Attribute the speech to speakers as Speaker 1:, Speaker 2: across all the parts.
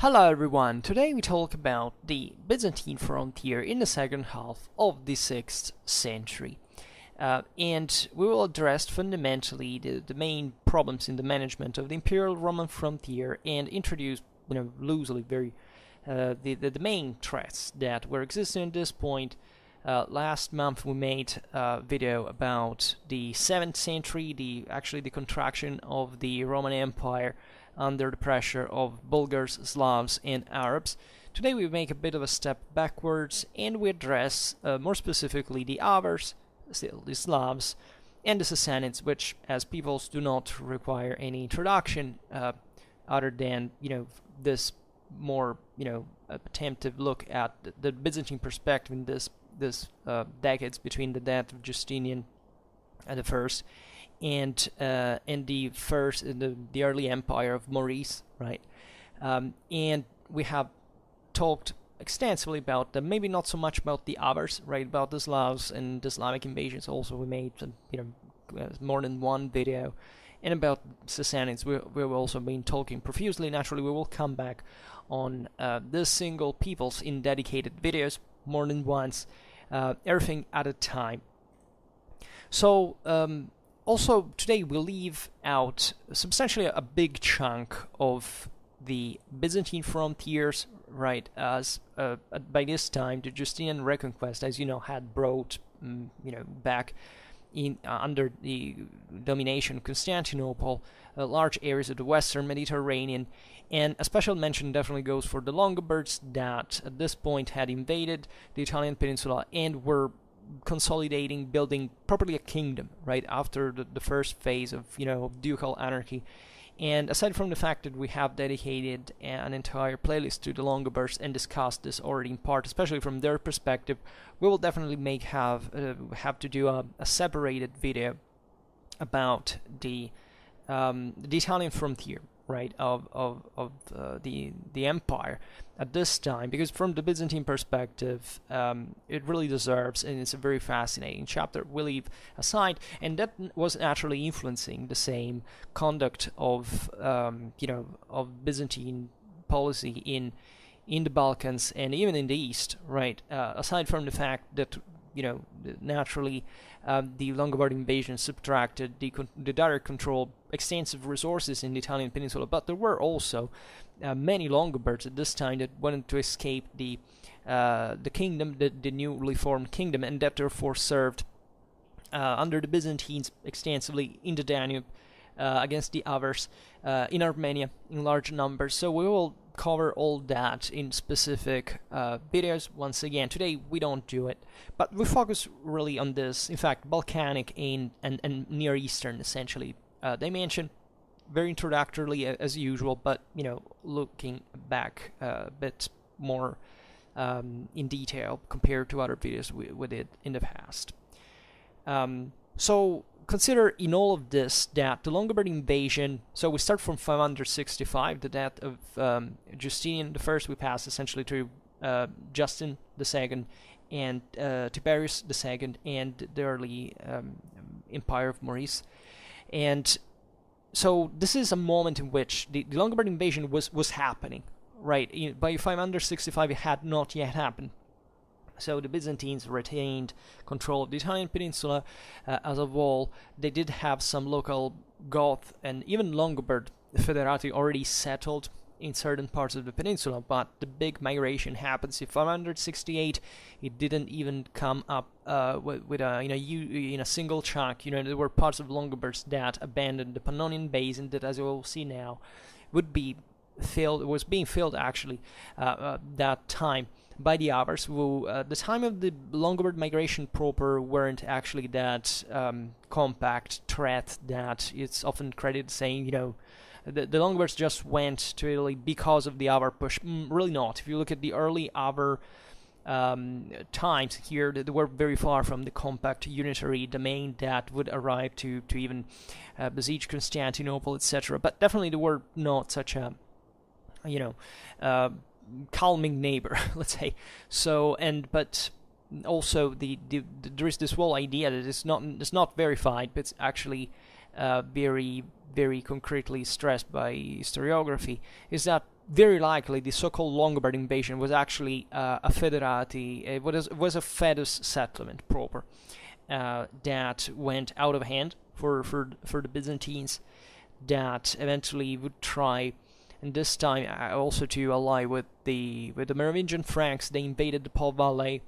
Speaker 1: Hello everyone, today we talk about the Byzantine frontier in the second half of the 6th century. And we will address fundamentally the main problems in the management of the Imperial Roman frontier and introduce, loosely the main threats that were existing at this point. Last month we made a video about the 7th century, the contraction of the Roman Empire under the pressure of Bulgars, Slavs and Arabs. Today we make a bit of a step backwards and we address more specifically the Avars, still the Slavs, and the Sasanids, which as peoples do not require any introduction other than this more attempted look at the Byzantine perspective in this decades between the death of Justinian the first and the early empire of Maurice, right? And we have talked extensively about them, maybe not so much about the Avars, right? About the Slavs and the Islamic invasions. Also, we made more than one video, and about Sasanids. We've also been talking profusely. Naturally, we will come back on this single peoples in dedicated videos more than once, everything at a time. So also today we leave out substantially a big chunk of the Byzantine frontiers, right? As by this time the Justinian reconquest, as you know, had brought back in under the domination of Constantinople large areas of the Western Mediterranean. And a special mention definitely goes for the Longobards that at this point had invaded the Italian peninsula and were consolidating, building properly a kingdom, right, after the first phase of ducal anarchy. And aside from the fact that we have dedicated an entire playlist to the Longobards and discussed this already in part, especially from their perspective, we will definitely have to do a separated video about the Italian frontier, right, of the empire at this time, because from the Byzantine perspective, it really deserves, and it's a very fascinating chapter we leave aside, and that was naturally influencing the same conduct of of Byzantine policy in the Balkans and even in the East, right? Aside from the fact that naturally the Longobard invasion subtracted the direct control, extensive resources in the Italian peninsula, but there were also many Longobards at this time that wanted to escape the kingdom, the newly formed kingdom, and that therefore served under the Byzantines extensively in the Danube against the Avars, in Armenia in large numbers. So we will cover all that in specific videos. Once again, today we don't do it, but we focus really on this, in fact, Balkanic and Near Eastern essentially dimension, very introductorily as usual, but looking back a bit more in detail compared to other videos we did in the past. So consider in all of this that the Longobard invasion, so we start from 565, the death of Justinian the First. We pass essentially to Justin II and Tiberius II and the early empire of Maurice. And so this is a moment in which the Longobard invasion was happening, right? By 565 it had not yet happened. So the Byzantines retained control of the Italian peninsula as a whole. They did have some local Goth and even Longobard federati already settled in certain parts of the peninsula, but the big migration happens in 568. It didn't even come up with a single chunk. There were parts of Longobards that abandoned the Pannonian basin that, as you will see now, was being filled actually that time by the Avars, who the time of the Longobard migration proper weren't actually that compact threat that it's often credited saying, the Longobards just went to Italy because of the Avar push. Really not. If you look at the early Avar times here, they were very far from the compact unitary domain that would arrive to even besiege Constantinople, etc. But definitely they were not such a calming neighbor, let's say. So, but also there is this whole idea that it's not verified, but it's actually very very concretely stressed by historiography, is that very likely the so-called Longobards invasion was actually a federati, it was a fedus settlement proper that went out of hand for the Byzantines, that eventually would try, and this time also to ally with the Merovingian Franks. They invaded the Po Valley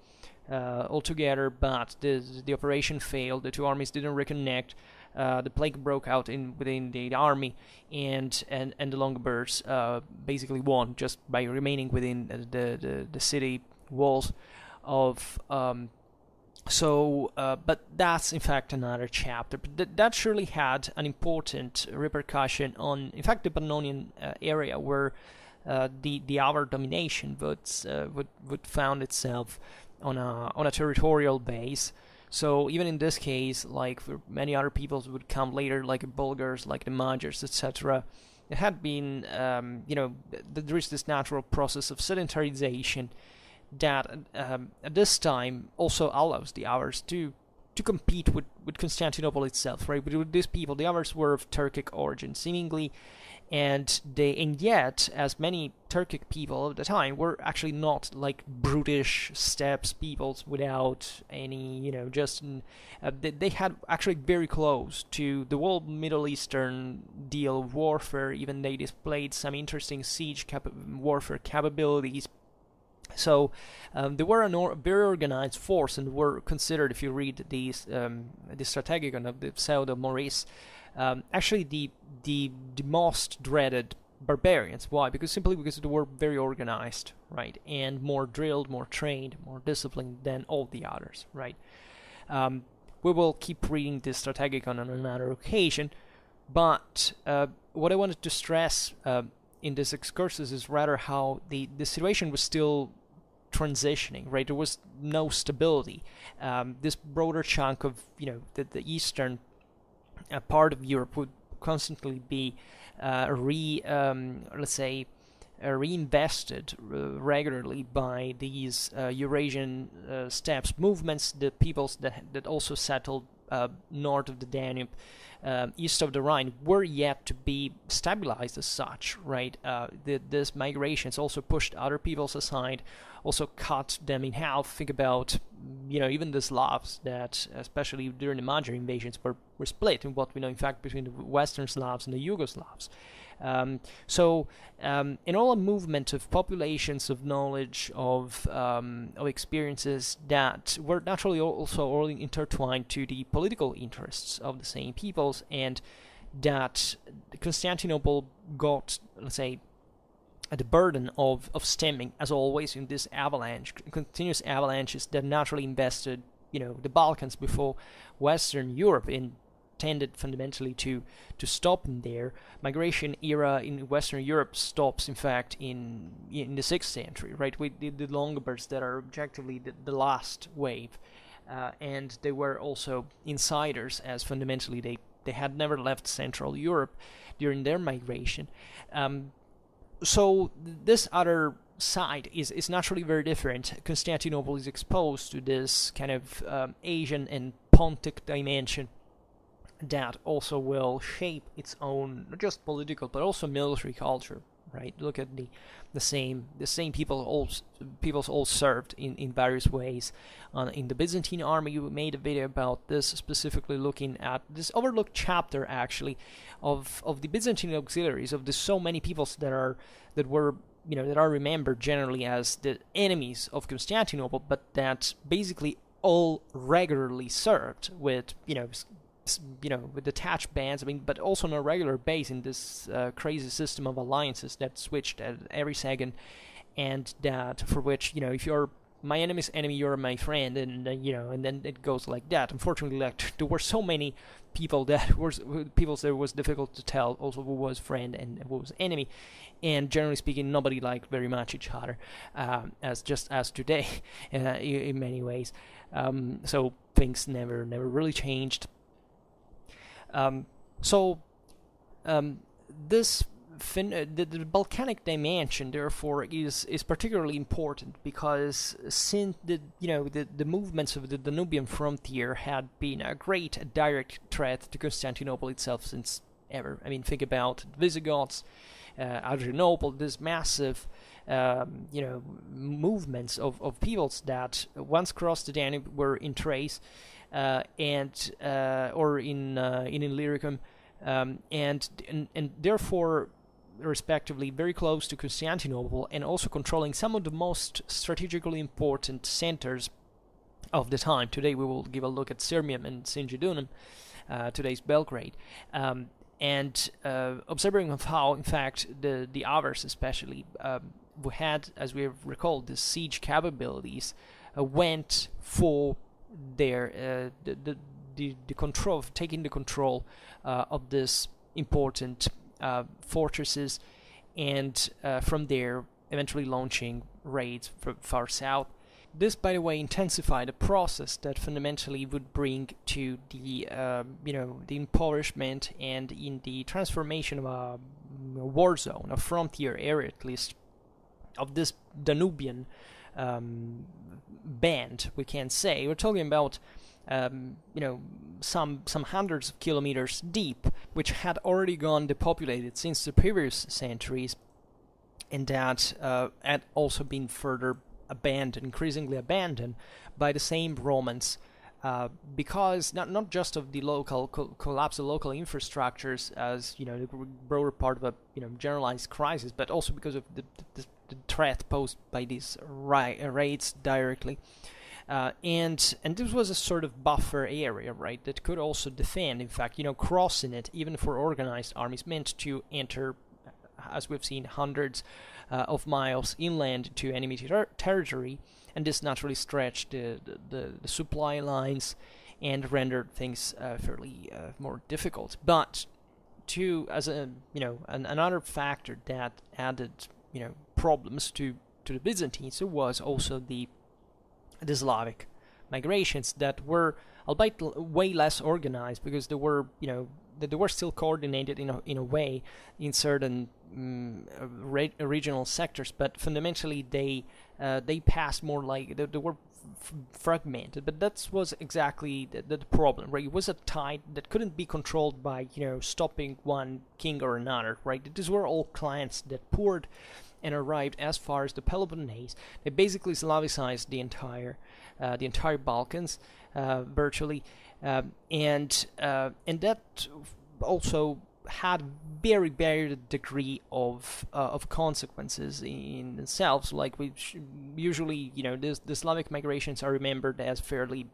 Speaker 1: altogether, but the operation failed. The two armies didn't reconnect. The plague broke out within the army, and the Longobards basically won just by remaining within the city walls of. But that's in fact another chapter. But that surely had an important repercussion on, in fact, the Pannonian area, where the Avar domination would found itself on a territorial base. So even in this case, like for many other peoples would come later, like the Bulgars, like the Magyars, etc., it had been, there is this natural process of sedentarization that at this time also allows the Avars to compete with Constantinople itself, right? With these people, the Avars were of Turkic origin, seemingly, and yet, as many Turkic people of the time were actually not like brutish steppes peoples without any, they had actually very close to the whole Middle Eastern deal of warfare. Even they displayed some interesting siege warfare capabilities. So they were a very organized force, and were considered, if you read the Strategicon of the pseudo Maurice, actually the most dreaded barbarians. Why? Because they were very organized, right, and more drilled, more trained, more disciplined than all the others, right. We will keep reading the Strategicon on another occasion, but what I wanted to stress in this excursus is rather how the situation was still transitioning, right? There was no stability. This broader chunk of, the eastern part of Europe would constantly be reinvested regularly by these Eurasian steppes movements, the peoples that also settled north of the Danube, east of the Rhine, were yet to be stabilized as such, right? This migrations also pushed other peoples aside, also cut them in half. Think about, even the Slavs that, especially during the Magyar invasions, were split in what we know, in fact, between the Western Slavs and the Yugoslavs. In all a movement of populations, of knowledge, of experiences that were naturally also all intertwined to the political interests of the same peoples, and that Constantinople got, let's say, the burden of stemming, as always, in this continuous avalanches that naturally invested, the Balkans before Western Europe, intended fundamentally to stop in there. Migration era in Western Europe stops, in fact, in the 6th century, right? With the Longobards that are objectively the last wave, and they were also insiders, as fundamentally they had never left Central Europe during their migration. So this other side is naturally very different. Constantinople is exposed to this kind of Asian and Pontic dimension that also will shape its own, not just political but also military culture, right? Look at the same peoples all served in various ways. In the Byzantine army, we made a video about this, specifically looking at this overlooked chapter, actually, of the Byzantine auxiliaries, of the so many peoples that are remembered generally as the enemies of Constantinople, but that basically all regularly served with with detached bands, but also on a regular base in this crazy system of alliances that switched at every second, and that for which, if you're my enemy's enemy, you're my friend, and then it goes like that. Unfortunately, there were so many people that it was difficult to tell also who was friend and who was enemy, and generally speaking, nobody liked very much each other, as today, in many ways. So things never really changed. The Balkanic dimension, therefore, is particularly important because since the movements of the Danubian frontier had been a great direct threat to Constantinople itself since ever. I mean, think about Visigoths, Adrianople, this massive, movements of peoples that once crossed the Danube, were in Thrace, and or in Illyricum, and therefore, respectively, very close to Constantinople, and also controlling some of the most strategically important centers of the time. Today we will give a look at Sirmium and Singidunum, today's Belgrade, and observing of how, in fact, the Avars especially had, as we have recalled, the siege capabilities, went for their the control, taking the control of this important fortresses, and from there eventually launching raids from far south. This, by the way, intensified a process that fundamentally would bring to the the impoverishment and in the transformation of a war zone, a frontier area at least, of this Danubian band. We can say we're talking about some hundreds of kilometers deep, which had already gone depopulated since the previous centuries, and that had also been further increasingly abandoned by the same Romans, because not just of the local collapse of local infrastructures as the broader part of a generalized crisis, but also because of the threat posed by these raids directly. And this was a sort of buffer area, right, that could also defend. In fact, crossing it, even for organized armies, meant to enter, as we've seen, hundreds of miles inland to enemy territory, and this naturally stretched the supply lines and rendered things fairly more difficult. But another factor that added problems to the Byzantines was also the Slavic migrations that were, albeit way less organized, because they were still coordinated in a way in certain regional sectors, but fundamentally they passed more like they were fragmented. But that was exactly the problem, right? It was a tide that couldn't be controlled by stopping one king or another, right? These were all clans that poured and arrived as far as the Peloponnese. They basically Slavicized the entire Balkans, virtually, and that also had very varied degree of consequences in themselves. Like usually, the Slavic migrations are remembered as fairly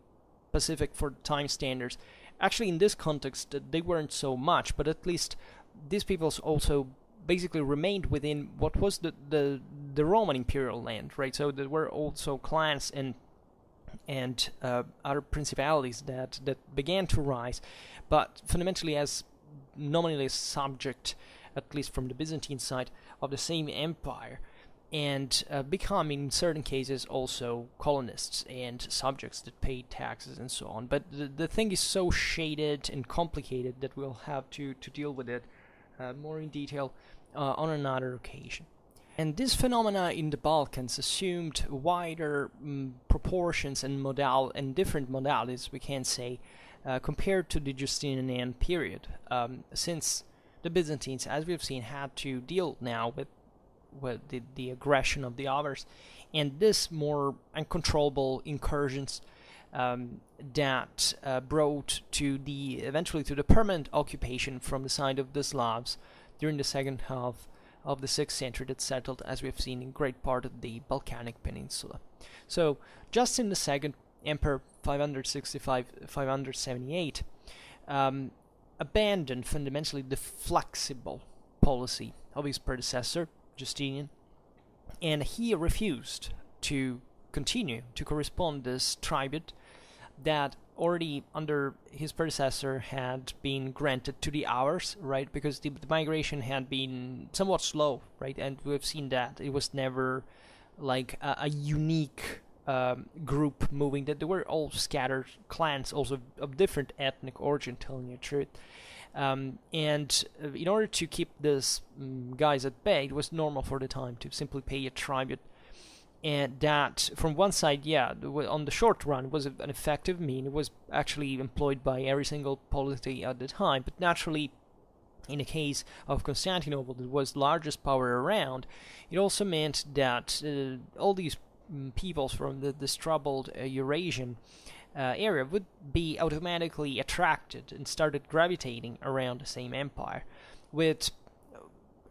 Speaker 1: pacific for time standards. Actually, in this context, they weren't so much, but at least these peoples also basically remained within what was the Roman imperial land, right? So there were also clans and other principalities that began to rise, but fundamentally as nominally subject, at least from the Byzantine side, of the same empire, and becoming in certain cases also colonists and subjects that paid taxes and so on. But the thing is so shaded and complicated that we'll have to deal with it more in detail on another occasion. And this phenomena in the Balkans assumed wider proportions and different modalities, we can say, compared to the Justinian period, since the Byzantines, as we've seen, had to deal now with the aggression of the Avars, and this more uncontrollable incursions that brought eventually to the permanent occupation from the side of the Slavs during the second half of the 6th century that settled, as we've seen, in great part of the Balkanic Peninsula. So Justin II, Emperor 565-578, abandoned fundamentally the flexible policy of his predecessor, Justinian, and he refused to continue to correspond this tribute that already under his predecessor had been granted to the Avars, right? Because the migration had been somewhat slow, right? And we've seen that it was never like a unique group moving, that there were all scattered clans also of different ethnic origin, telling the truth. And in order to keep this guys at bay, it was normal for the time to simply pay a tribute. And that, from one side, on the short run, was an effective mean. It was actually employed by every single polity at the time. But naturally, in the case of Constantinople, that was the largest power around, it also meant that all these peoples from this troubled Eurasian area would be automatically attracted and started gravitating around the same empire with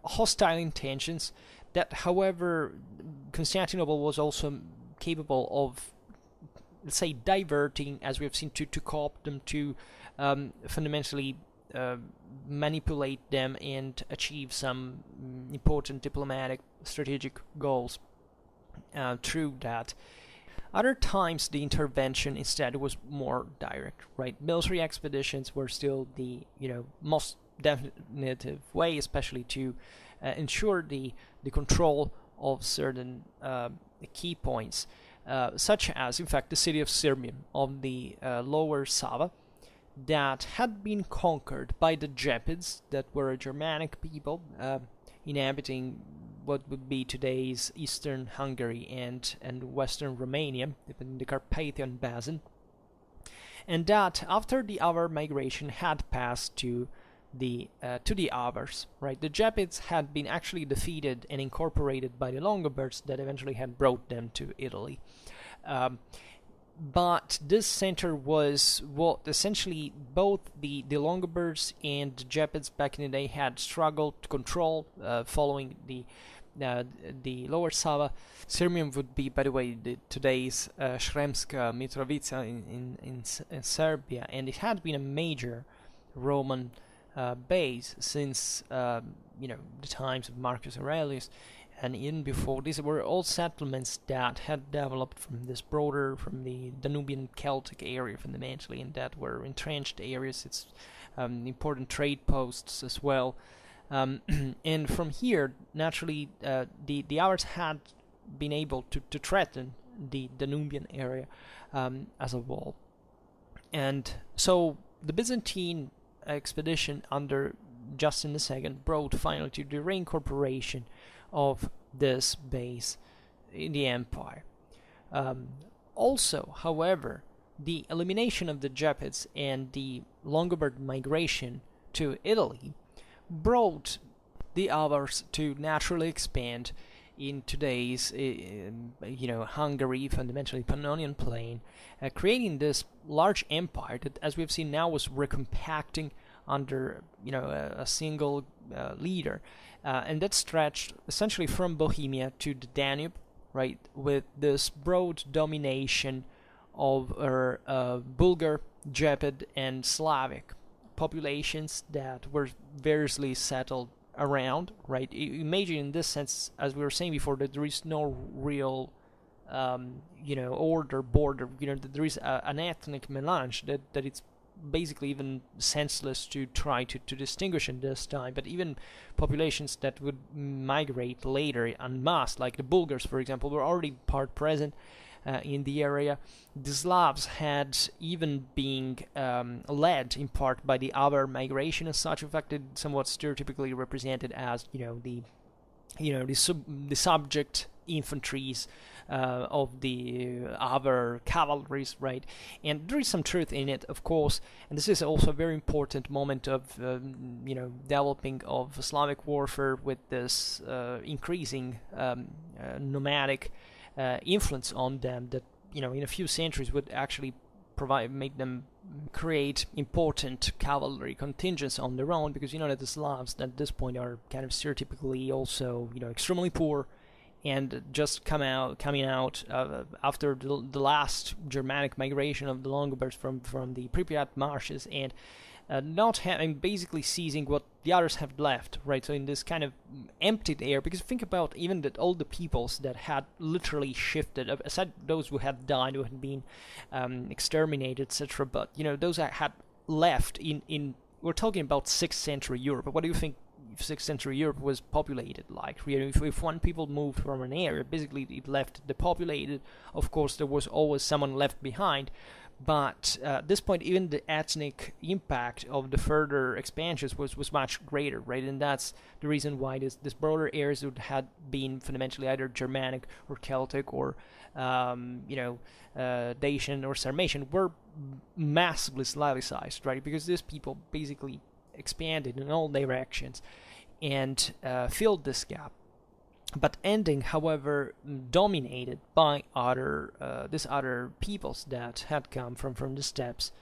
Speaker 1: hostile intentions that, however, Constantinople was also capable of, let's say, diverting, as we have seen, to co-opt them, to fundamentally manipulate them and achieve some important diplomatic strategic goals through that. Other times the intervention instead was more direct, right? Military expeditions were still the most definitive way, especially to ensure the control of certain key points, such as, in fact, the city of Sirmium on the lower Sava, that had been conquered by the Gepids, that were a Germanic people inhabiting what would be today's eastern Hungary and western Romania, in the Carpathian Basin, and that after the Avar migration had passed to the Avars, right? The Gepids had been actually defeated and incorporated by the Longobards that eventually had brought them to Italy. But this center was what essentially both the Longobards and the Gepids back in the day had struggled to control, following the lower Sava. Sirmium would be, by the way, today's Sremska Mitrovica in Serbia, and it had been a major Roman base since the times of Marcus Aurelius. And even before, these were all settlements that had developed from the Danubian Celtic area fundamentally, and that were entrenched areas. It's important trade posts as well. And from here, naturally, the Avars had been able to threaten the Danubian area as a whole. And so the Byzantine expedition under Justin II brought finally to the reincorporation of this base in the empire. Also, however, the elimination of the Gepids and the Longobard migration to Italy brought the Avars to naturally expand in today's Hungary, fundamentally Pannonian Plain, creating this large empire that, as we've seen now, was recompacting under a single leader, and that stretched essentially from Bohemia to the Danube, right, with this broad domination of Bulgar, Gepid, and Slavic populations that were variously settled around, right? Imagine in this sense, as we were saying before, that there is no real border, that there is an ethnic melange, that it's basically even senseless to try to distinguish in this time. But even populations that would migrate later en masse, like the Bulgars, for example, were already part present in the area. The Slavs had even been led in part by the Avar migration as such. In fact, it somewhat stereotypically represented as the subject infantries of the Avar cavalries, right? And there is some truth in it, of course, and this is also a very important moment of developing of Slavic warfare with this increasing nomadic influence on them that in a few centuries would actually make them create important cavalry contingents on their own, because that the Slavs at this point are kind of stereotypically also extremely poor, and just coming out after the last Germanic migration of the Longobards from the Pripyat marshes, and not having, basically seizing what the others have left, right? So in this kind of emptied air, because think about even that all the peoples that had literally shifted, aside those who had died, who had been exterminated, etc., but those that had left in we're talking about 6th century Europe. What do you think 6th century Europe was populated like? If one people moved from an area, basically it left depopulated. Of course, there was always someone left behind, but at this point, even the ethnic impact of the further expansions was much greater, right? And that's the reason why this broader areas would had been fundamentally either Germanic or Celtic or Dacian or Sarmatian were massively Slavicized, right? Because these people basically expanded in all directions and filled this gap, but ending, however, dominated by these other peoples that had come from the steppes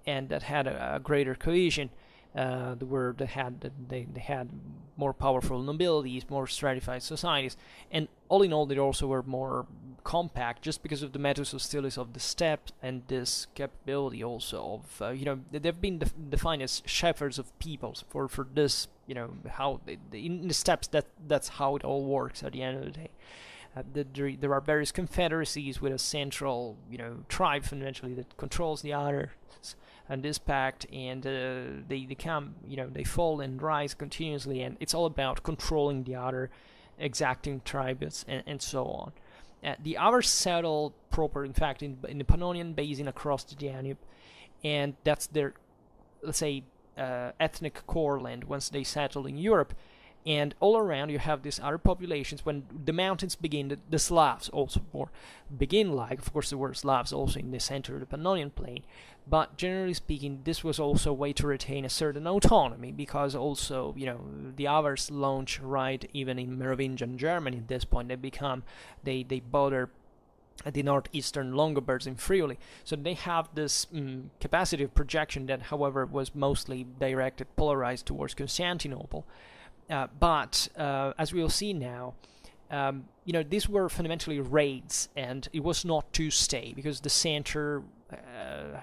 Speaker 1: and that had a greater cohesion. They had more powerful nobilities, more stratified societies, and all in all, they also were more compact, just because of the metus hostilis of the steppe and this capability also of they've been defined as shepherds of peoples for this, how in the steppes, that's how it all works at the end of the day. There are various confederacies with a central, tribe fundamentally that controls the others and this pact, and they come, they fall and rise continuously, and it's all about controlling the other exacting tribes and so on. The Avars settled proper, in fact, in the Pannonian Basin across the Danube, and that's their, let's say, ethnic core land once they settled in Europe. And all around you have these other populations. When the mountains begin, the Slavs also begin. Like, of course, there were Slavs also in the center of the Pannonian plain, but generally speaking, this was also a way to retain a certain autonomy, because also, the Avars launch right even in Merovingian Germany at this point. They bother the northeastern Longobards in Friuli, so they have this capacity of projection that, however, was mostly polarized towards Constantinople. But as we'll see now, these were fundamentally raids, and it was not to stay, because the center,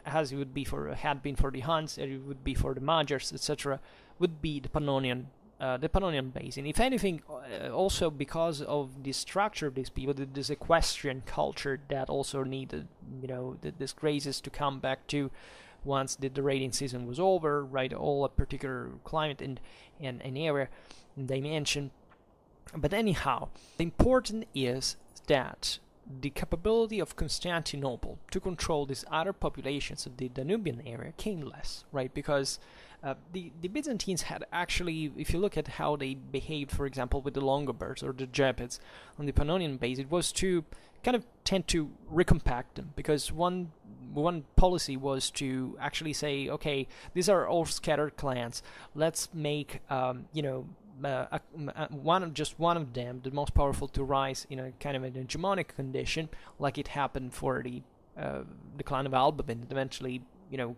Speaker 1: as it would be had been for the Huns, it would be for the Magyars, etc., would be the Pannonian Basin. If anything, also because of the structure of these people, this equestrian culture that also needed, this graces to come back to once the raiding season was over, right? All a particular climate and area and dimension. But anyhow, the important is that the capability of Constantinople to control these other populations of the Danubian area came less, right? Because the Byzantines had actually, if you look at how they behaved, for example, with the Longobards or the Gepids on the Pannonian base, it was to kind of tend to recompact them, because one policy was to actually say, okay, these are all scattered clans. Let's make one of them, the most powerful, to rise in a kind of an hegemonic condition, like it happened for the clan of Albabin, that eventually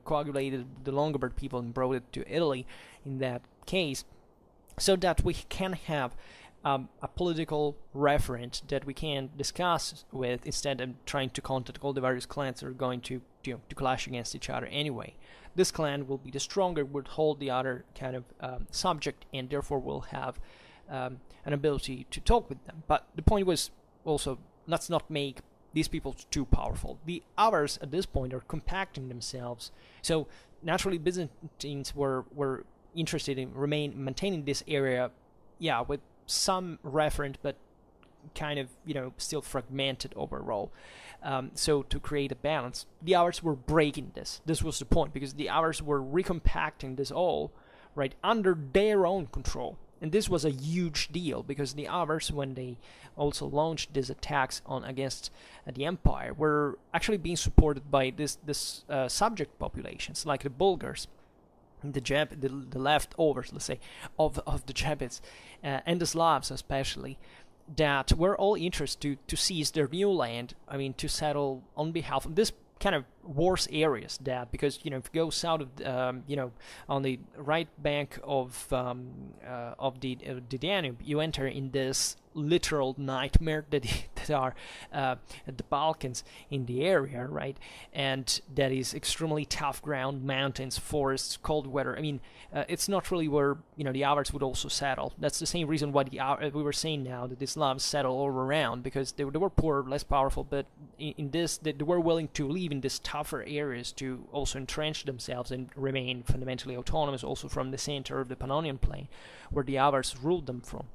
Speaker 1: coagulated the Longobard people and brought it to Italy in that case, so that we can have a political referent that we can discuss with, instead of trying to contact all the various clans that are going to clash against each other anyway. This clan will be the stronger, would hold the other kind of subject, and therefore will have an ability to talk with them. But the point was also, let's not make these people too powerful. The Avars at this point are compacting themselves, so naturally Byzantines were interested in maintaining this area, with some referent, but kind of still fragmented overall. So to create a balance, the Avars were breaking this. This was the point, because the Avars were recompacting this all right under their own control, and this was a huge deal, because the Avars, when they also launched these attacks against the empire, were actually being supported by this subject populations like the Bulgars, the leftovers, let's say, of the Gepids, and the Slavs especially, that were all interested to seize their new land. I mean, to settle on behalf of this kind of worse areas, that because if you go south of on the right bank of the Danube, you enter in this literal nightmare that are the Balkans in the area, right? And that is extremely tough ground, mountains, forests, cold weather. I mean, it's not really where the Avars would also settle. That's the same reason why we were saying now that the Slavs settle all around, because they were poor, less powerful, but in this they were willing to live in these tougher areas to also entrench themselves and remain fundamentally autonomous, also from the center of the Pannonian plain, where the Avars ruled them from.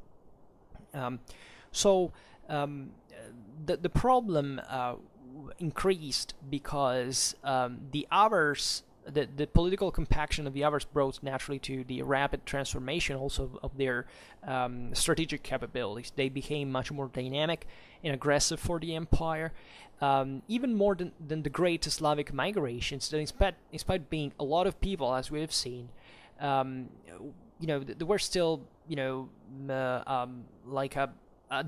Speaker 1: The problem increased because the Avars, the political compaction of the Avars brought naturally to the rapid transformation also of their strategic capabilities. They became much more dynamic and aggressive for the empire, even more than the great Slavic migrations, that in spite being a lot of people, as we have seen, um, there were still, like a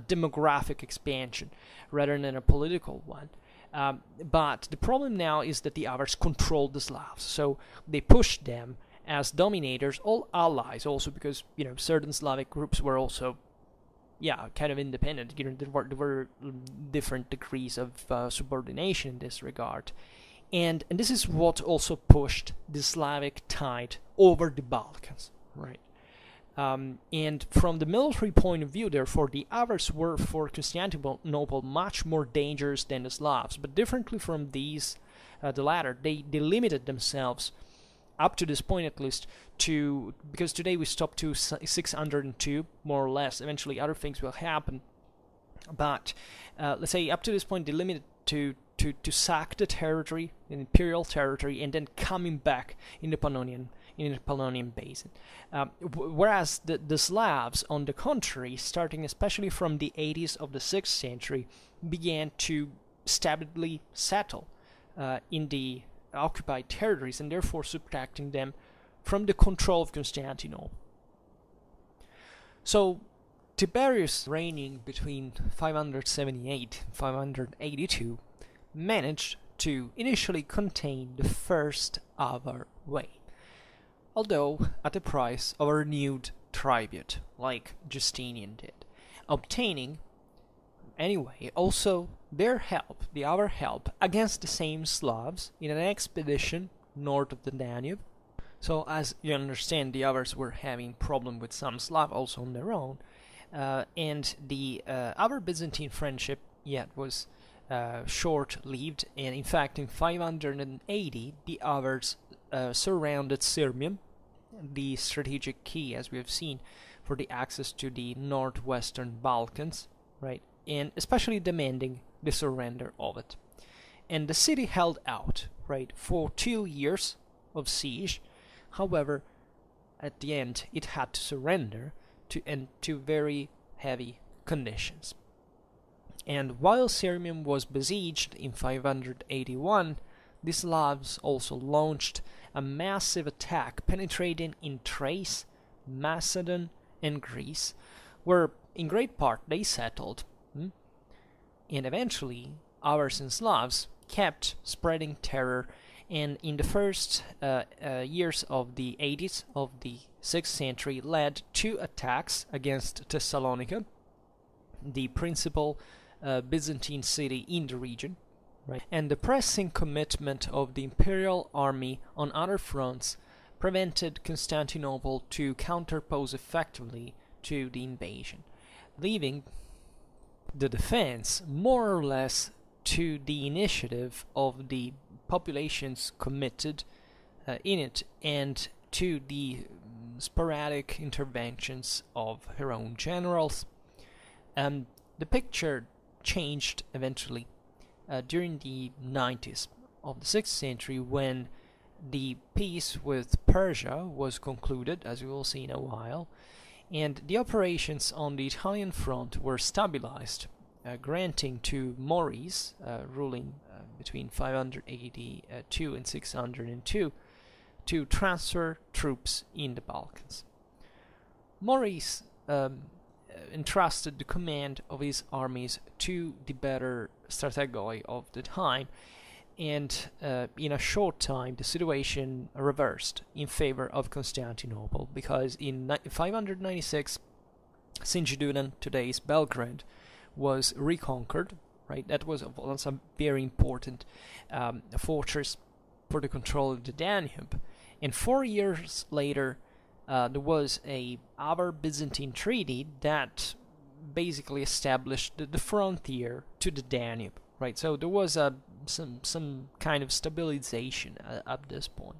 Speaker 1: demographic expansion rather than a political one. But the problem now is that the Avars controlled the Slavs, so they pushed them as dominators, all allies also, because certain Slavic groups were also kind of independent. There were different degrees of subordination in this regard, and this is what also pushed the Slavic tide over the Balkans, right? And from the military point of view, therefore, the Avars were for Constantinople much more dangerous than the Slavs. But differently from these, the latter, they limited themselves, up to this point at least, because today we stopped to 602, more or less. Eventually other things will happen. But let's say up to this point they limited to sack the territory, the imperial territory, and then coming back in the Pannonian Basin. Whereas the Slavs, on the contrary, starting especially from the 80s of the 6th century, began to stably settle in the occupied territories, and therefore subtracting them from the control of Constantinople. So Tiberius, reigning between 578 and 582, managed to initially contain the first Avar wave, although at the price of a renewed tribute, like Justinian did, obtaining anyway also their help, the Avar help, against the same Slavs in an expedition north of the Danube. So as you understand, the Avars were having problem with some Slav also on their own, and the Avar-Byzantine friendship yet was short-lived, and in fact in 580 the Avars surrounded Sirmium, the strategic key, as we have seen, for the access to the northwestern Balkans, right, and especially demanding the surrender of it. And the city held out, right, for 2 years of siege. However, at the end it had to surrender to very heavy conditions. And while Sirmium was besieged in 581, the Slavs also launched a massive attack, penetrating in Thrace, Macedon, and Greece, where in great part they settled. And eventually, Avars and Slavs kept spreading terror, and in the first years of the 80s of the 6th century led to attacks against Thessalonica, the principal Byzantine city in the region, right? And the pressing commitment of the imperial army on other fronts prevented Constantinople to counterpose effectively to the invasion, leaving the defense more or less to the initiative of the populations committed in it, and to the sporadic interventions of her own generals. The picture changed eventually during the 90s of the 6th century, when the peace with Persia was concluded, as we will see in a while, and the operations on the Italian front were stabilized, granting to Maurice, ruling between 582 and 602, to transfer troops in the Balkans. Maurice entrusted the command of his armies to the better strategoi of the time, and in a short time the situation reversed in favor of Constantinople, because in 596 Sinjudunan, today's Belgrade, was reconquered, right? That was a very important fortress for the control of the Danube, and 4 years later there was a Avar-Byzantine treaty that basically established the frontier to the Danube, right? So there was some kind of stabilization at this point.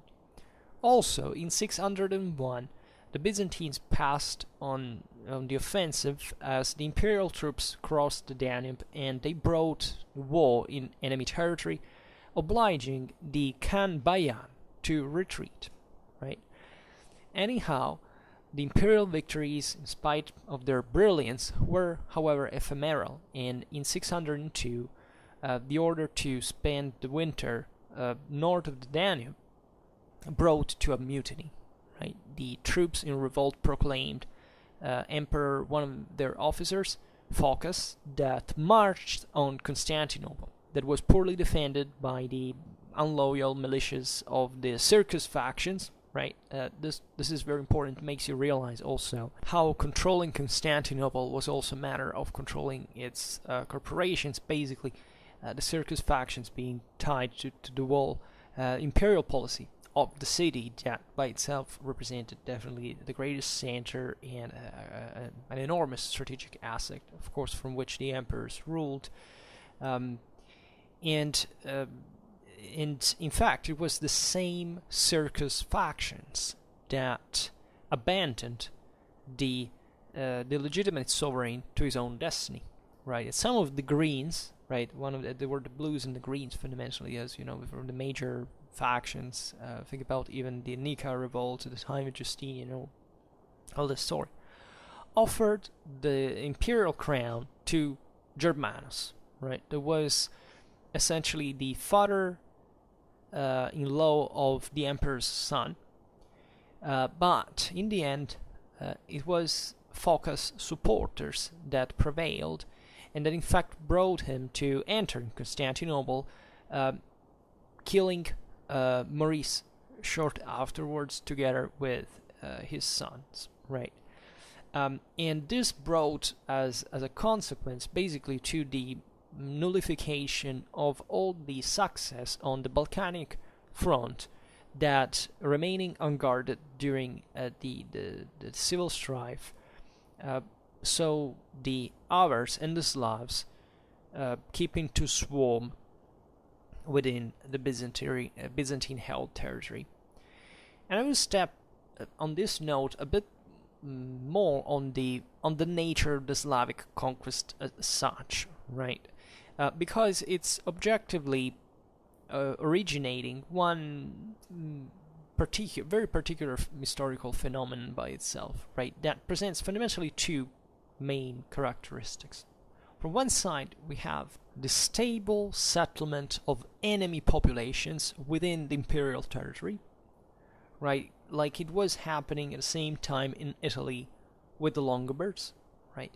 Speaker 1: Also, in 601, the Byzantines passed on the offensive as the imperial troops crossed the Danube, and they brought war in enemy territory, obliging the Khan Bayan to retreat, right? Anyhow, the imperial victories, in spite of their brilliance, were, however, ephemeral, and in 602, the order to spend the winter north of the Danube brought to a mutiny, right? The troops in revolt proclaimed Emperor, one of their officers, Phocas, that marched on Constantinople, that was poorly defended by the unloyal militias of the circus factions, right? This is very important. It makes you realize also how controlling Constantinople was also a matter of controlling its corporations, basically the circus factions being tied to the whole imperial policy of the city that by itself represented definitely the greatest center and an enormous strategic asset, of course, from which the emperors ruled. And in fact, it was the same circus factions that abandoned the legitimate sovereign to his own destiny, right? And some of the Greens, right? There were the blues and the Greens fundamentally, as you know, from the major factions. Think about even the Nika revolt at the time of Justinian, all this story. Offered the imperial crown to Germanus, right? There was essentially the father-in-law of the emperor's son, but in the end, it was Phocas' supporters that prevailed, and that in fact brought him to enter Constantinople, killing Maurice short afterwards together with his sons, right? And this brought as a consequence basically to the nullification of all the success on the Balkanic front that remaining unguarded during the civil strife. So the Avars and the Slavs keeping to swarm within the Byzantine-held territory. And I will step on this note a bit more on the nature of the Slavic conquest as such, right? Because it's objectively originating one very particular historical phenomenon by itself, right? That presents fundamentally two main characteristics. From one side, we have the stable settlement of enemy populations within the imperial territory, right? Like it was happening at the same time in Italy with the Longobards, right?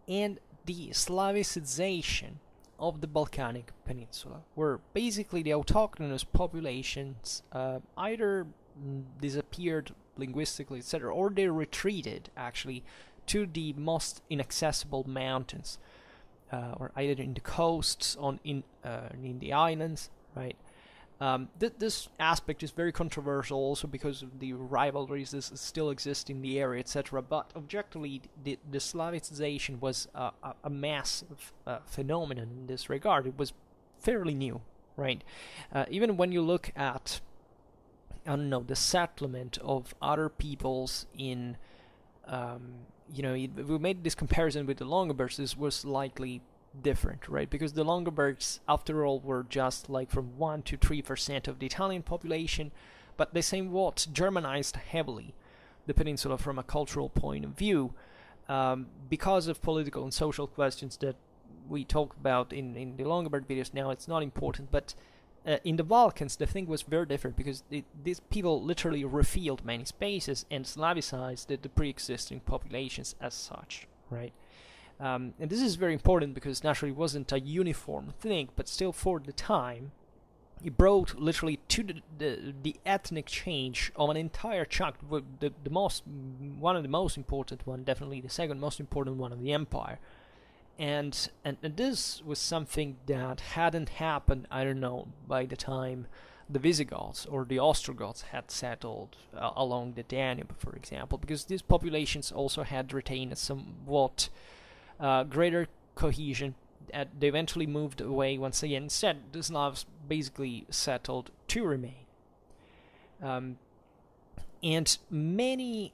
Speaker 1: And the Slavicization of the Balkanic Peninsula, where basically the autochthonous populations either disappeared linguistically, etc., or they retreated actually to the most inaccessible mountains, or either in the coasts, in the islands, right? This aspect is very controversial also because of the rivalries that still exist in the area, etc. But objectively, the Slavicization was a massive phenomenon in this regard. It was fairly new, right? Even when you look at, I don't know, the settlement of other peoples in, we made this comparison with the Longobards. This was slightly different, right? Because the Longobards, after all, were just like from 1 to 3% of the Italian population, but they somewhat Germanized heavily the peninsula from a cultural point of view, because of political and social questions that we talked about in the Longobard videos. Now it's not important, but in the Balkans the thing was very different because these people literally refilled many spaces and Slavicized the pre-existing populations as such, right? And this is very important because naturally it wasn't a uniform thing, but still for the time it brought literally to the ethnic change of an entire chunk, one of the most important one, definitely the second most important one of the empire. And this was something that hadn't happened, I don't know, by the time the Visigoths or the Ostrogoths had settled along the Danube, for example, because these populations also had retained a somewhat greater cohesion. They eventually moved away once again. Instead, the Slavs basically settled to remain. And many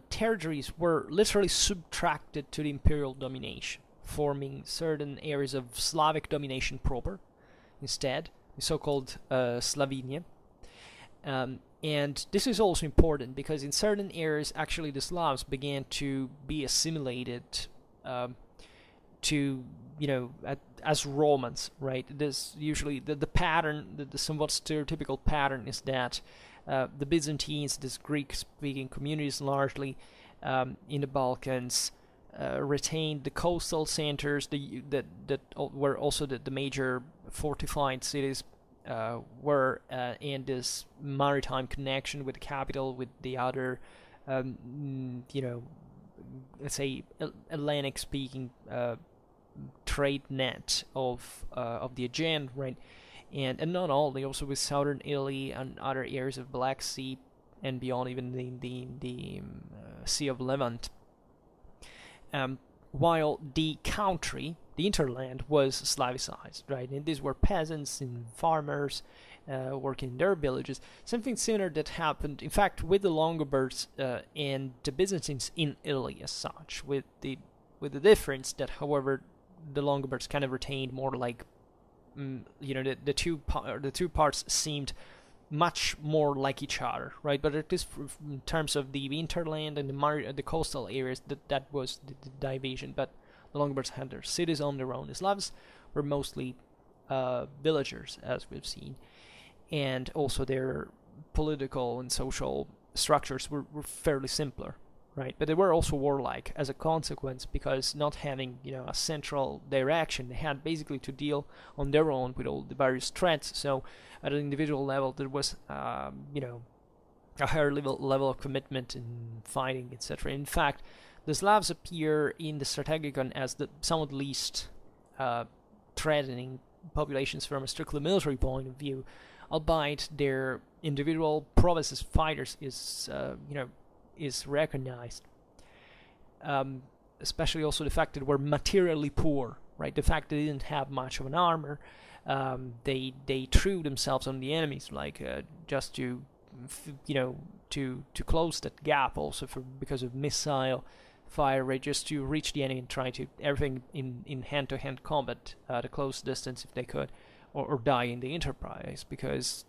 Speaker 1: territories were literally subtracted to the imperial domination, forming certain areas of Slavic domination proper, instead, the so-called Slavinia. And this is also important because in certain areas, actually, the Slavs began to be assimilated to, as Romans, right? This usually the pattern, the somewhat stereotypical pattern is that the Byzantines, this Greek-speaking communities largely in the Balkans, retained the coastal centers, that were also the major fortified cities were, and this maritime connection with the capital, with the other, let's say Hellenic-speaking trade net of the Aegean, right? And not only, also with southern Italy and other areas of Black Sea and beyond, even the Sea of Levant. While the country, the interland, was Slavicized, right? And these were peasants and farmers working in their villages. Something similar that happened, in fact, with the Longobards and the Byzantines in Italy as such, with the difference that, however, the Longobards kind of retained more like, the two parts seemed much more like each other, right? But at least in terms of the hinterland and the coastal areas, that was the division. But the Longobards had their cities on their own. The Slavs were mostly villagers, as we've seen, and also their political and social structures were fairly simpler, right? But they were also warlike as a consequence, because not having a central direction, they had basically to deal on their own with all the various threats. So at an individual level, there was a higher level of commitment in fighting, etc. In fact, the Slavs appear in the Strategicon as the somewhat least threatening populations from a strictly military point of view, albeit their individual prowess as fighters is recognized. Especially also the fact that they were materially poor, right? The fact that they didn't have much of an armor, they threw themselves on the enemies, like just to close that gap, also because of missile fire rate, just to reach the enemy and try to everything in hand-to-hand combat at a close distance if they could, or die in the enterprise, because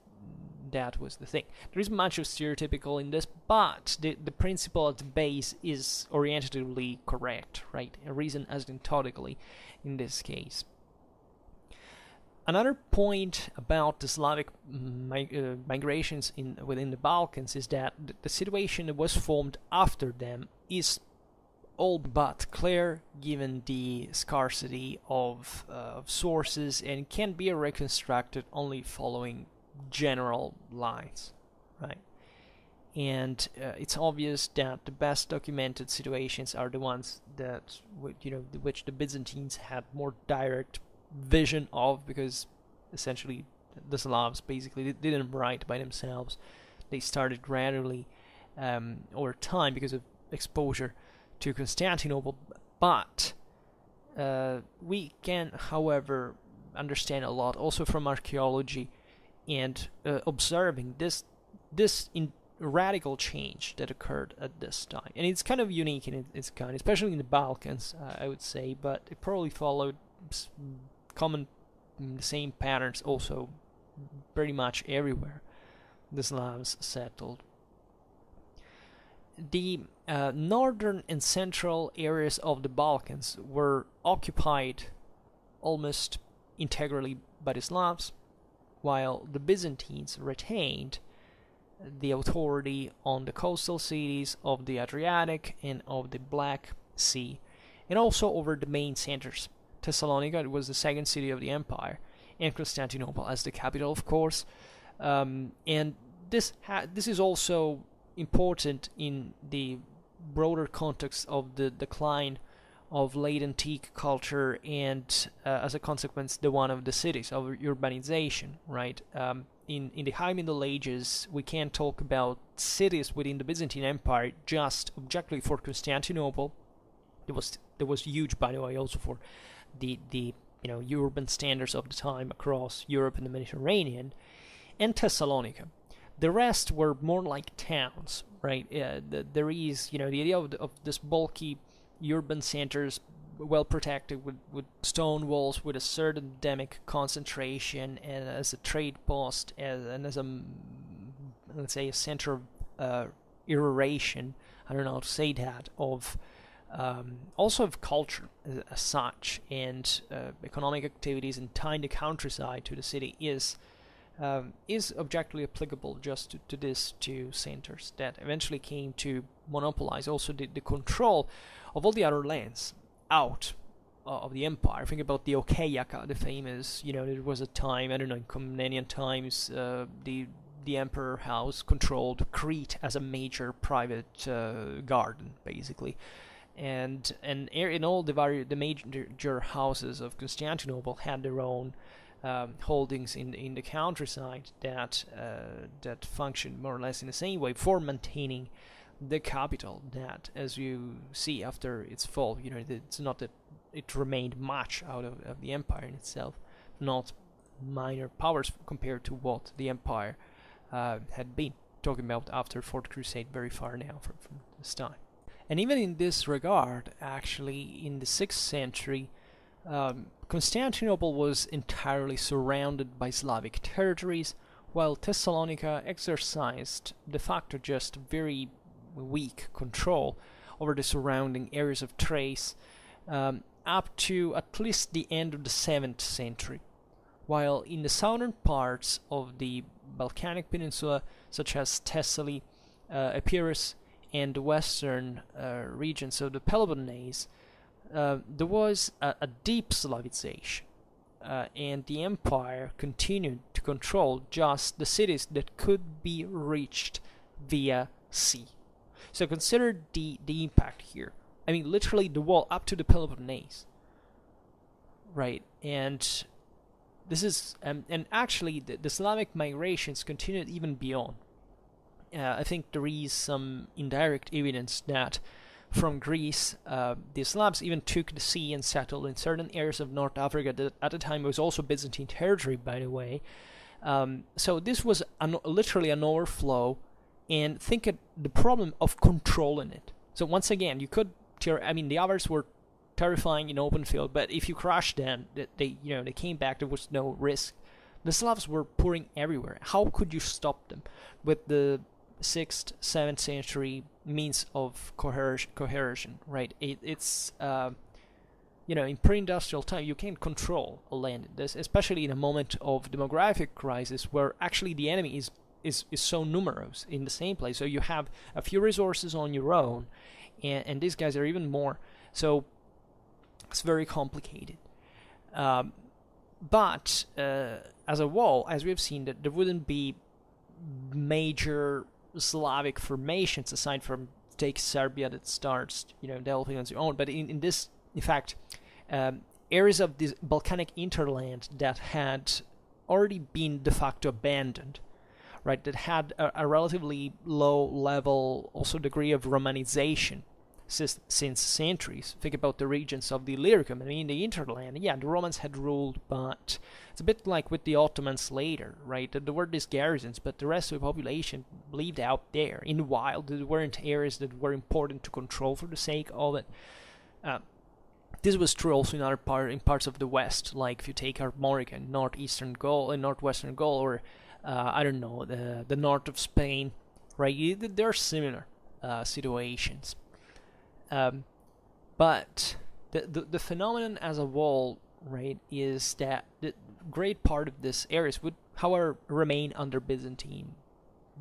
Speaker 1: that was the thing. There is much of stereotypical in this, but the principle at the base is orientatively correct, right? A reason asymptotically in this case. Another point about the Slavic migrations within the Balkans is that the situation that was formed after them is all but clear, given the scarcity of sources, and can be reconstructed only following general lines, right? And it's obvious that the best documented situations are the ones that which the Byzantines had more direct vision of, because essentially the Slavs basically didn't write by themselves. They started gradually over time because of exposure to Constantinople, but we can, however, understand a lot also from archaeology and observing this radical change that occurred at this time. And it's kind of unique in its kind, especially in the Balkans, I would say, but it probably followed the same patterns also pretty much everywhere the Slavs settled. The northern and central areas of the Balkans were occupied almost integrally by the Slavs, while the Byzantines retained the authority on the coastal cities of the Adriatic and of the Black Sea, and also over the main centers. Thessalonica was the second city of the empire, and Constantinople as the capital, of course. And this is also important in the broader context of the decline of late antique culture, and as a consequence the one of the cities, of urbanization, right? In the High Middle Ages, we can't talk about cities within the Byzantine Empire just objectively for Constantinople. There was huge, by the way, also for the urban standards of the time across Europe and the Mediterranean, and Thessalonica. The rest were more like towns, right? There is, the idea of this bulky urban centers, well protected with stone walls, with a certain endemic concentration, and as a trade post, and as a, let's say, a center of aeration, I don't know how to say that, of also of culture as such, and economic activities and tying the countryside to the city is objectively applicable just to these two centers that eventually came to monopolize also the control of all the other lands out of the empire. Think about the Okeyaka, the famous, there was a time, I don't know, in Komnenian times, the emperor house controlled Crete as a major private garden, basically. And in all the major houses of Constantinople had their own holdings in the countryside that functioned more or less in the same way for maintaining the capital. That, as you see after its fall, it's not that it remained much out of the empire in itself, not minor powers compared to what the empire had been. Talking about after Fourth Crusade, very far now from this time. And even in this regard, actually, in the 6th century, Constantinople was entirely surrounded by Slavic territories, while Thessalonica exercised de facto just very weak control over the surrounding areas of Thrace up to at least the end of the 7th century. While in the southern parts of the Balkanic Peninsula, such as Thessaly, Epirus, and the western regions of the Peloponnese, there was a deep Slavization, and the empire continued to control just the cities that could be reached via sea. So consider the impact here. I mean, literally the wall up to the Peloponnese, right? And this is, and actually the Slavic migrations continued even beyond. I think there is some indirect evidence that from Greece, the Slavs even took the sea and settled in certain areas of North Africa that at the time was also Byzantine territory, by the way. So this was literally an overflow, and think of the problem of controlling it. So once again, you could, the Avars were terrifying in open field, but if you crushed them, they came back. There was no risk. The Slavs were pouring everywhere. How could you stop them with the 6th, 7th century means of coercion, right? It's in pre-industrial time, you can't control a land, especially in a moment of demographic crisis where actually the enemy is so numerous in the same place. So you have a few resources on your own, and these guys are even more. So it's very complicated. But as a whole, as we've seen, that there wouldn't be major Slavic formations aside from take Serbia that starts developing on its own. But in this, in fact, areas of this Balkanic hinterland that had already been de facto abandoned, right? That had a relatively low level, also degree of Romanization since centuries. Think about the regions of the Illyricum. I mean, the hinterland, yeah, the Romans had ruled, but it's a bit like with the Ottomans later, right? There were these garrisons, but the rest of the population lived out there in the wild. There weren't areas that were important to control for the sake of it. This was true also in parts of the West, like if you take Armorica, northwestern Gaul, or I don't know, the north of Spain, right? There are similar situations. But the phenomenon as a whole, right, is that the great part of these areas would, however, remain under Byzantine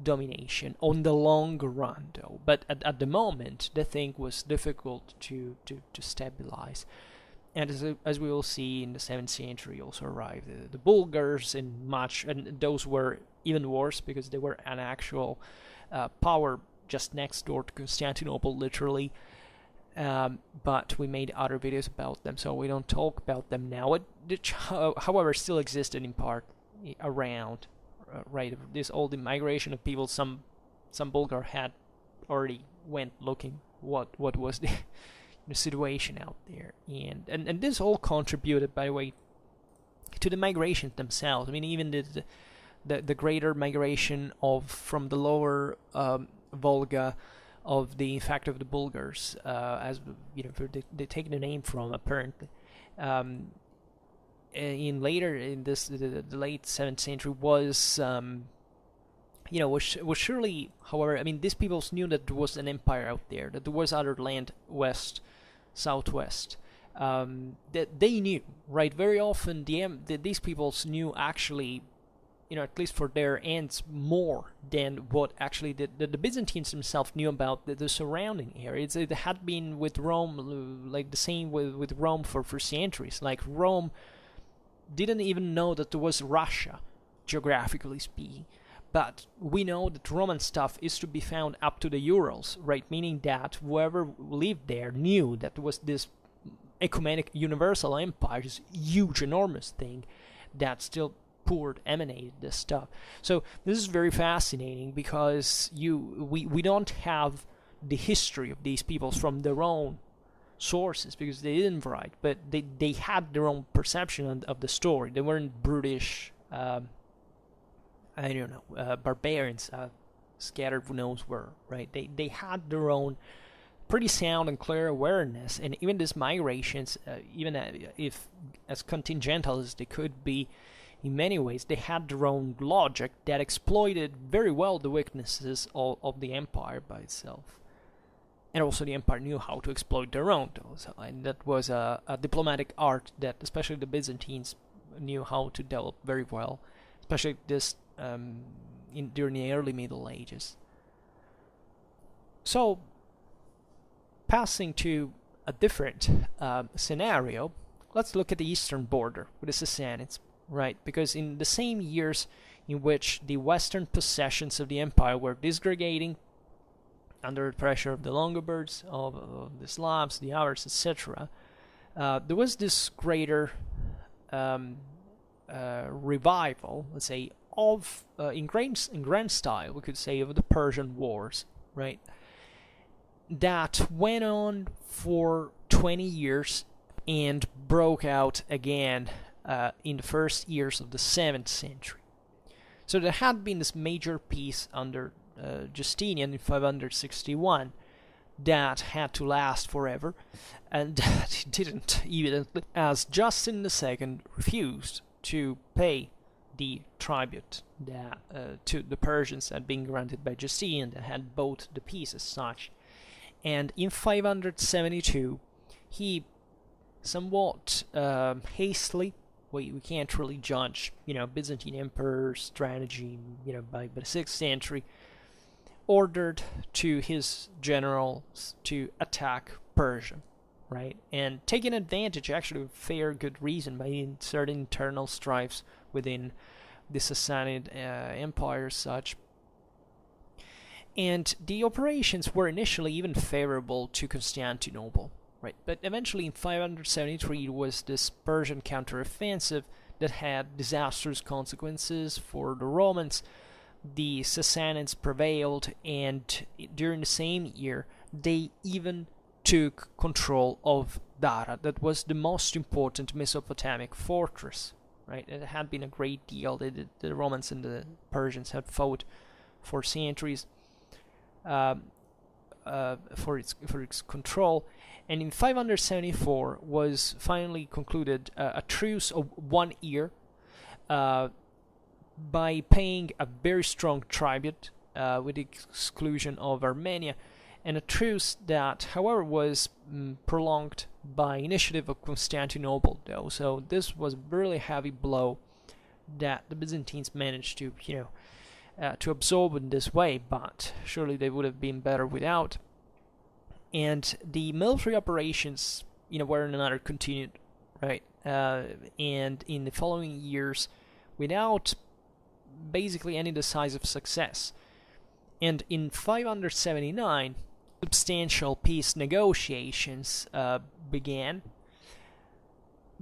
Speaker 1: domination on the long run, though. But at the moment, the thing was difficult to stabilize. And as we will see in the 7th century, also arrived the Bulgars, and those were even worse because they were an actual power just next door to Constantinople, literally. But we made other videos about them, so we don't talk about them now. It however, still existed in part around, right? This old migration of people. Some Bulgar had already went looking what was the situation out there, and this all contributed, by the way, to the migrations themselves. I mean, even the greater migration from the lower Volga of the Bulgars, as they take the name from, apparently. In the late 7th century was surely, however, I mean, these peoples knew that there was an empire out there, that there was other land west southwest. That they knew, right? Very often these peoples knew actually, at least for their ends, more than what actually the Byzantines themselves knew about the surrounding areas. It had been with Rome, like the same with Rome for centuries. Like Rome didn't even know that there was Russia, geographically speaking. But we know that Roman stuff is to be found up to the Urals, right? Meaning that whoever lived there knew that there was this ecumenic universal empire, this huge, enormous thing that still emanated this stuff. So this is very fascinating because we don't have the history of these peoples from their own sources because they didn't write, but they had their own perception of the story. They weren't brutish, barbarians scattered who knows where, right? They had their own pretty sound and clear awareness, and even these migrations, even if as contingental as they could be, in many ways, they had their own logic that exploited very well the weaknesses of the empire by itself. And also the empire knew how to exploit their own, and that was a diplomatic art that especially the Byzantines knew how to develop very well, especially this during the early Middle Ages. So, passing to a different scenario, let's look at the eastern border with the Sasanids. Right, because in the same years in which the western possessions of the empire were disgregating under the pressure of the Longobards, of the Slavs, the Avars, etc., there was this greater revival, let's say, of in grand style, we could say, of the Persian Wars, right? That went on for 20 years and broke out again in the first years of the 7th century. So there had been this major peace under Justinian in 561 that had to last forever, and that didn't, evidently, as Justin II refused to pay the tribute that to the Persians that had been granted by Justinian that had bought the peace as such. And in 572, he somewhat hastily, we can't really judge, Byzantine emperor strategy, by the 6th century, ordered to his generals to attack Persia, right? And taking advantage, actually, of fair good reason, by inserting internal strifes within the Sassanid empire as such. And the operations were initially even favorable to Constantinople, right? But eventually in 573 it was this Persian counteroffensive that had disastrous consequences for the Romans. The Sassanids prevailed, and during the same year they even took control of Dara. That was the most important Mesopotamic fortress, right? It had been a great deal. The Romans and the Persians had fought for centuries for its control, and in 574 was finally concluded a truce of 1 year by paying a very strong tribute with the exclusion of Armenia, and a truce that, however, was prolonged by initiative of Constantinople, though. So this was a really heavy blow that the Byzantines managed to, to absorb in this way, but surely they would have been better without. And the military operations, were another continued, right? And in the following years, without basically any decisive success. And in 579, substantial peace negotiations began,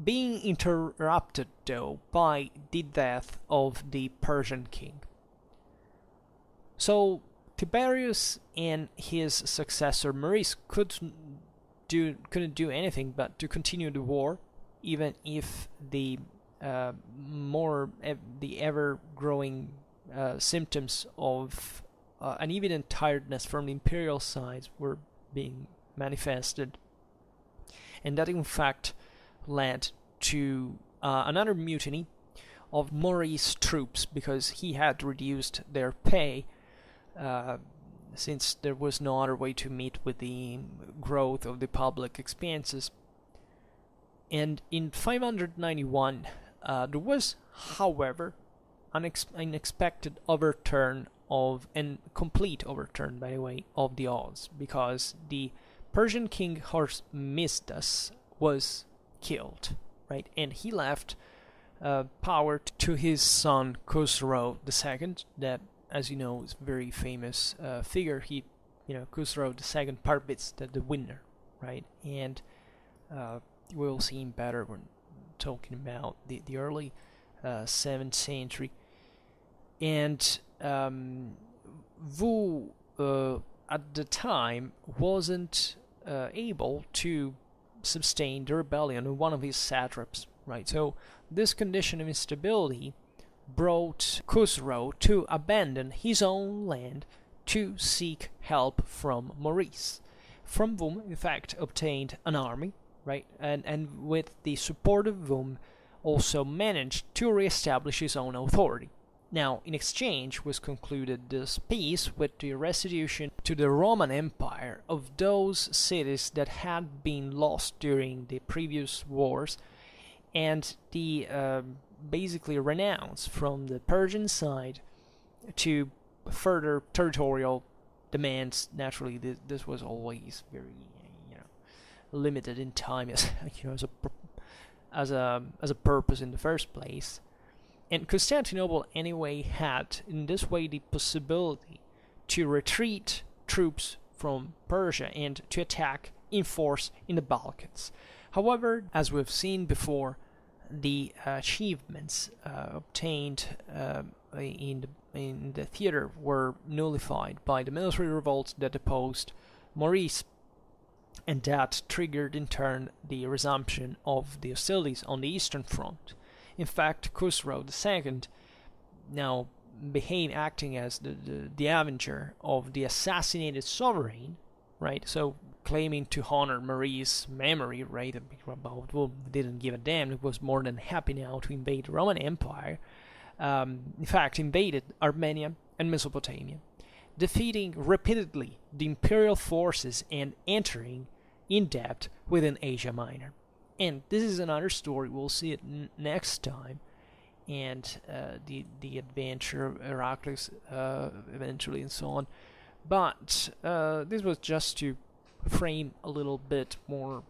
Speaker 1: being interrupted, though, by the death of the Persian king. So Tiberius and his successor Maurice couldn't do anything but to continue the war, even if the ever-growing symptoms of an evident tiredness from the imperial side were being manifested, and that in fact led to another mutiny of Maurice's troops, because he had reduced their pay since there was no other way to meet with the growth of the public expenses. And in 591, there was, however, an unexpected overturn of, and complete overturn, by the way, of the odds, because the Persian king Hormisdas was killed, right? And he left power to his son Khusro II, that, as you know, is a very famous figure. Khusro II Parvitz, the winner, right? And we'll see him better when talking about the early 7th century. And Wu at the time wasn't able to sustain the rebellion of one of his satraps, right? So this condition of instability brought Khusro to abandon his own land to seek help from Maurice, from whom, in fact, obtained an army, right? And with the support of whom also managed to re-establish his own authority. Now, in exchange was concluded this peace with the restitution to the Roman Empire of those cities that had been lost during the previous wars, and the basically renounce from the Persian side to further territorial demands. Naturally, this was always very, limited in time, as a purpose in the first place. And Constantinople, anyway, had in this way the possibility to retreat troops from Persia and to attack in force in the Balkans. However, as we've seen before, the achievements obtained in the theater were nullified by the military revolt that deposed Maurice, and that triggered in turn the resumption of the hostilities on the Eastern Front. In fact, Khusro II, now acting as the avenger of the assassinated sovereign, right? So claiming to honor Marie's memory, right? About whom didn't give a damn. It was more than happy now to invade the Roman Empire. In fact, invaded Armenia and Mesopotamia, defeating repeatedly the imperial forces and entering in depth within Asia Minor. And this is another story. We'll see it next time. And the adventure of Heracles eventually, and so on. But this was just to frame a little bit more,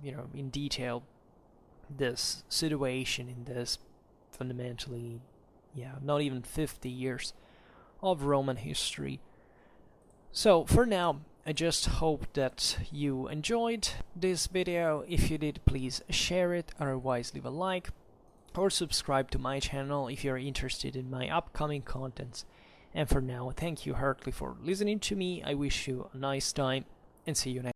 Speaker 1: in detail, this situation in this fundamentally, not even 50 years of Roman history. So for now, I just hope that you enjoyed this video. If you did, please share it, otherwise leave a like or subscribe to my channel if you're interested in my upcoming contents. And for now, thank you heartily for listening to me. I wish you a nice time and see you next time.